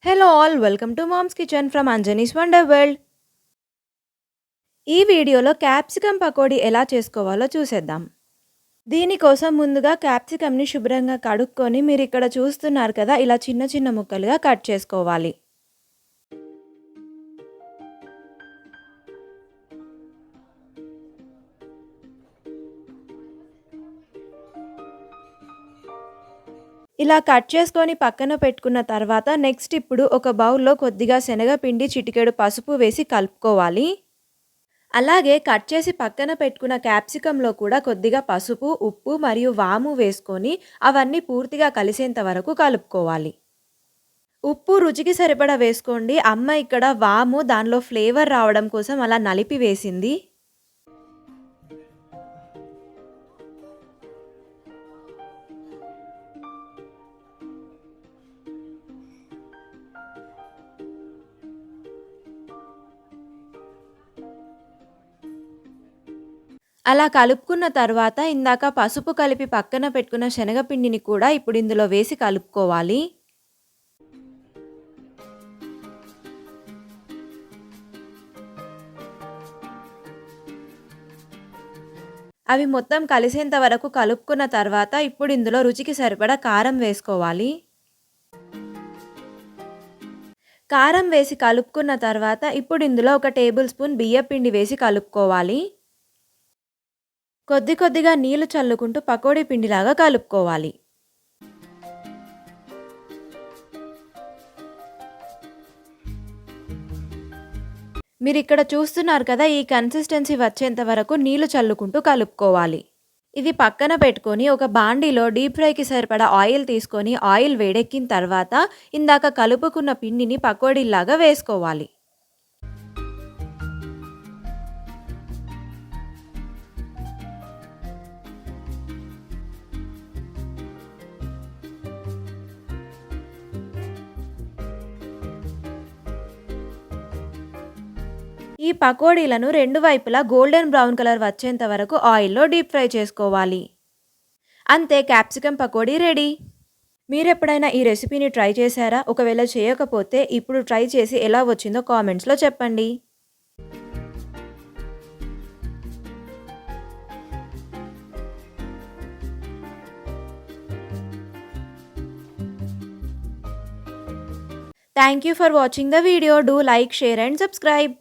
Hello all welcome to mom's kitchen from Anjani's wonder world. ఈ వీడియోలో capsicum pakodi ఎలా చేసుకోవాలో చూసేద్దాం. దీనికోసం ముందుగా క్యాప్సికమ్ని శుభ్రంగా కడుక్కొని మీరు ఇక్కడ చూస్తున్నారు కదా, ఇలా చిన్న చిన్న ముక్కలుగా కట్ చేసుకోవాలి. ఇలా కట్ చేసుకొని పక్కన పెట్టుకున్న తర్వాత నెక్స్ట్ ఇప్పుడు ఒక బౌల్లో కొద్దిగా శనగపిండి, చిటికెడు పసుపు వేసి కలుపుకోవాలి. అలాగే కట్ చేసి పక్కన పెట్టుకున్న క్యాప్సికంలో కూడా కొద్దిగా పసుపు, ఉప్పు మరియు వాము వేసుకొని అవన్నీ పూర్తిగా కలిసేంత వరకు కలుపుకోవాలి. ఉప్పు రుచికి సరిపడా వేసుకోండి. అమ్మ ఇక్కడ వాము దానిలో ఫ్లేవర్ రావడం కోసం అలా నలిపి వేసింది. అలా కలుపుకున్న తర్వాత ఇందాక పసుపు కలిపి పక్కన పెట్టుకున్న శనగపిండిని కూడా ఇప్పుడు ఇందులో వేసి కలుపుకోవాలి. అవి మొత్తం కలిసేంత వరకు కలుపుకున్న తర్వాత ఇప్పుడు ఇందులో రుచికి సరిపడా కారం వేసుకోవాలి. కారం వేసి కలుపుకున్న తర్వాత ఇప్పుడు ఇందులో ఒక టేబుల్ స్పూన్ బియ్యపిండి వేసి కలుపుకోవాలి. కొద్ది కొద్దిగా నీళ్లు చల్లుకుంటూ పకోడీ పిండిలాగా కలుపుకోవాలి. మీరు ఇక్కడ చూస్తున్నారు కదా, ఈ కన్సిస్టెన్సీ వచ్చేంత వరకు నీళ్లు చల్లుకుంటూ కలుపుకోవాలి. ఇది పక్కన పెట్టుకొని ఒక బాండీలో డీప్ ఫ్రైకి సరిపడా ఆయిల్ తీసుకొని ఆయిల్ వేడెక్కిన తర్వాత ఇందాక కలుపుకున్న పిండిని పకోడీలాగా వేసుకోవాలి. ఈ పకోడీలను రెండు వైపులా గోల్డెన్ బ్రౌన్ కలర్ వచ్చేంత వరకు ఆయిల్లో డీప్ ఫ్రై చేసుకోవాలి. అంతే, క్యాప్సికమ్ పకోడీ రెడీ. మీరెప్పుడైనా ఈ రెసిపీని ట్రై చేశారా? ఒకవేళ చేయకపోతే ఇప్పుడు ట్రై చేసి ఎలా వచ్చిందో కామెంట్స్లో చెప్పండి. Thank you for watching the video. Do like, share and subscribe.